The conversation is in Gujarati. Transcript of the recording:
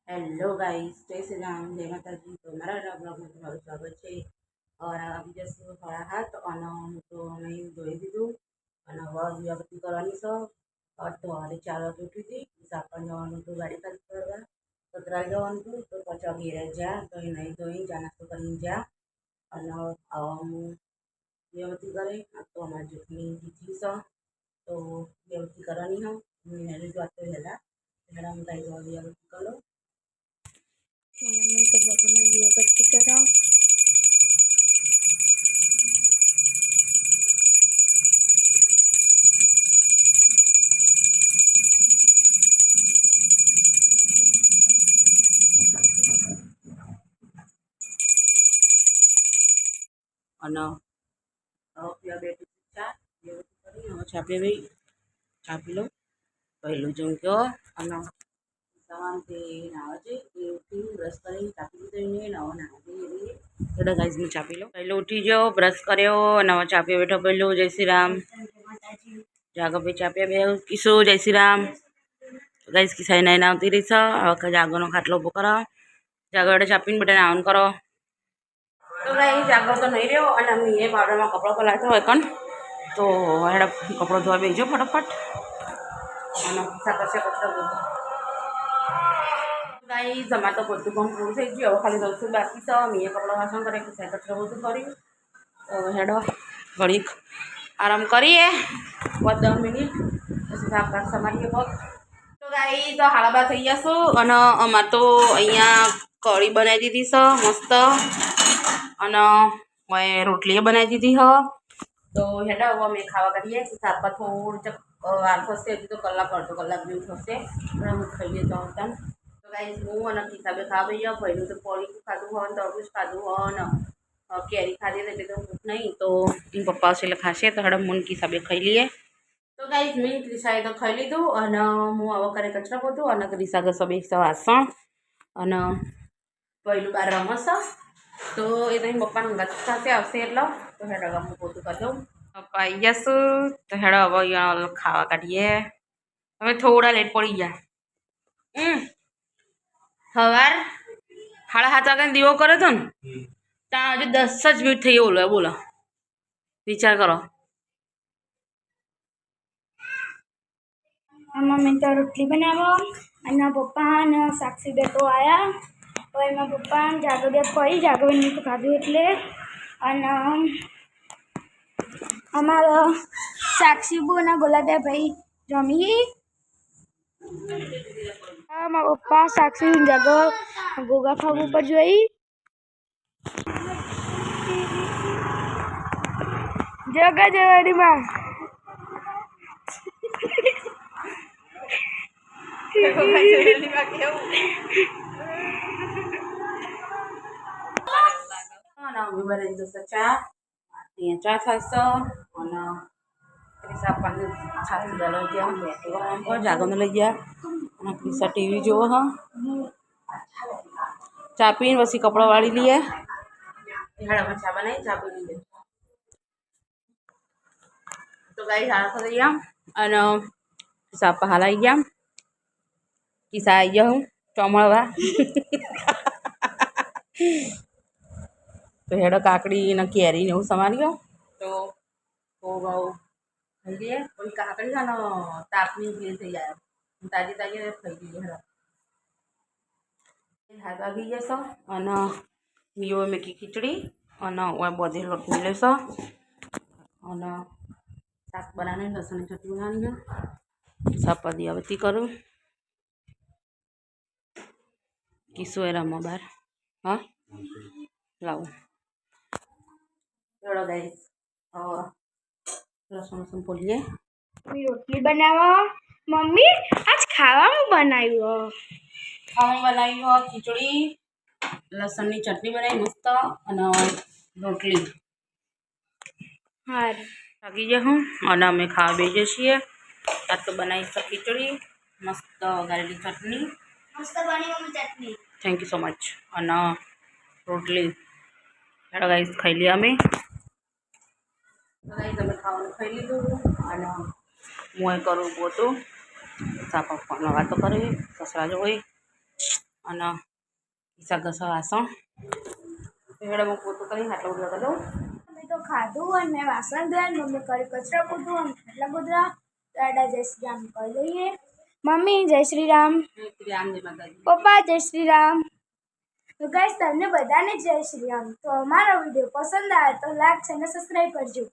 हेलो गाइस, जय श्री राम, जय माता जी। तो हमारा नया ब्लॉग में तुम्हाરું સ્વાગત છે। और આવી જશે થોડા હાથ અને હું તો નહીં ધોઈ દીધું અને હવે દીવાબત્તી કરવાની છે। તો હવે 4 વાગે ઉઠી હતી, સાપણ જવાનું હતું, ગાડી ખાલી કરવા સતરાલ જવાનું હતું। તો પાછા ઘેરે જા તો એ નહીં ધોઈ ચા નાસ્તો કરીને જા અને હું દીવાબત્તી કરે। તો અમારી જેટલી તિથિ છે તો દીવાબત્તી કરવાની હું મેરેજ વાત તો હેલા હેડા હું તારી દીવાબત્તી કરો। मम्मी तो भगवान दिवाबत्ती करा। અને પીવા બેઠી ચા દીવાબત્તી કરી ચા પીવી ચા પી લો પહેલું જેમ કહો। અને સવારથી નાવા જઈ એ ઉઠી બ્રશ કરી ચા પી લીધો એને નવા નાવા જઈ થોડા ગાઈઝ મેં ચા પી લો। પહેલો ઉઠી ગયો, બ્રશ કર્યો, નવા ચા પીવા બેઠો। પહેલું જય શ્રી રામ જાગો ભાઈ ચા પીવા બે કિશો જય શ્રી રામ। ગાઈઝ કિસાઈ નાઈને આવતી રહી છે। હવે જાગોનો ખાટલો ઉભો કરો, જાગો એટલે ચા પીને બધા નાવાનું કરો। તો ગાઈઝ જાગો તો નહીં રહ્યો અને અમે એ પાવડરમાં કપડો પલાળતો હોય કણ તો હેડા કપડો ધોવા બેસજો ફટાફટ અને કરશે કચરો બધું। ગાઈઝ અમારે તો બધું કામ પૂરું થઈ ગયું, હવે ખાલી રસોઈ બાકી છે। મેં કપડાં વાસણ કરે કે કચરો બધું કર્યું તો હેડો ઘડીક આરામ કરીએ 10 મિનિટ પછી શાકભાત સમારીએ પગ। તો ગાઈઝ તો હાળાબા થઈ જશું અને અમારે તો અહીંયા કઢી બનાવી દીધી છે મસ્ત અને મેં રોટલીએ બનાવી દીધી હ। તો હેડો હવે અમે ખાવા કરીએ। શાકભાત થોડું વાર થશે, હજી તો કલાક અડધો કલાક જેવું થશે પણ અમે ખાઈએ તો હતા। તો ગાઈઝ હું અને હિસાબે ખાવા ભાઈ ભાઈનું તો પોળીનું ખાધું હોય, તરબૂચ ખાધું હોય ને કેરી ખાધી એટલે તો ભૂખ નહીં તો એમ પપ્પા છે એટલે ખાશે તો હડમ મૂન હિસાબે ખાઈ લઈએ। તો ગાઈઝ મેં ક્રિશાએ તો ખાઈ લીધું અને હું આવો કરે કચરા પોતું અને ક્રિશા ઘસો બેસતો વાસણ અને પહેલું બાર રમશે તો એ તો પપ્પાનું ગત સાથે આવશે એટલે તો હેડો હું પોતું કરી દઉં। પપ્પા આવી જશું તો હેડો હવે અહીંયા ખાવા કાઢીએ। હવે થોડા લેટ પડી ગયા। સવાર 7:30 વાગે દીવો કર્યો હતો ને ત્યાં હજુ 10 જ મિનિટ થઈ બોલો બોલો વિચાર કરો। मम्मी तो रोटली बनावो અને પપ્પા અને સાક્ષી બેટો આયા। હવે એમાં પપ્પા જાગો બે પડી જાગો નહીં તો ખાધું એટલે અને અમારા સાક્ષી બુ અને ગોલાબા ભાઈ જમી। મારા પપ્પા સાક્ષી જાગો ગોગા ખાવું ઉપર જોઈ જગા જવાની માં ચા અહીંયા ચા થશે અને ક્રિશા આપણને છાતી લઈ ગયા જાગોને લઈ ગયા અને ક્રિશા ટીવી જોવો હ ચા પીને પછી કપડાં વાળી લઈએ। હેડામાં ચા બનાવી ચા પી લઈએ। તો ગાઈ હાડા થઈ ગયા અને કિસ્સા આપવા હાલ આવી ગયા। કિસ્સા આવી ગયા હું ચોમળવા તો હેડો કાકડી ને કેરી ને એવું સમાર્યો તો ભાવ ખાઈ લઈએ। કોઈ કાકડી છે ને તાપની ફીલ થઈ જાય તાજી તાજી ખાઈ લઈએ। હેડો 7 વાગી જશે અને મીઓ મેકી ખીચડી અને બધે લોટ મિલેશે અને શાક બનાવીને લસણની ચટણી બનાવી સાપા દીવાબત્તી કરું કિશોર રમવા બહાર હા લાવો ચલો ગાઈસ લસણ લસણ પોલીએ। રોટલી બનાવો મમ્મી આજ ખાવાનું બનાવ્યું બનાવી હોય ખીચડી લસણની ચટણી બનાવી મસ્ત અને રોટલી હા લાગી જાય હું અને અમે ખાવા બેસીએ છીએ। આ તો બનાવી છે ખીચડી મસ્ત ગારેલી ચટણી મસ્ત બની mummy chutney thank you so much અને રોટલી હેડો ગાઈસ ખાઈ લઈએ અમે। ગાઈસ અમે ખાવાનું ખાઈ લીધું અને હું કરું પોતું સાપા વાતો કરી સસરા જોઈ અને ઈસા ઘસો વાસણ હેડો હું પોતું કરીને આટલું બધું કરી દઉં. મેં તો ખાધું અને મેં વાસણ ધોયા ને મમ્મી કરી કચરા પૂતું અને એટલા બધા દાદા જય શ્રી રામ કરી દઈએ. મમ્મી જય શ્રી રામ, રામજી માતાજી. પપ્પા જય શ્રી રામ. તો ગાઈસ તમને બધાને જય શ્રી રામ. તો અમારો વિડીયો પસંદ આવે તો લાઈક અને સબસ્ક્રાઈબ કરજો.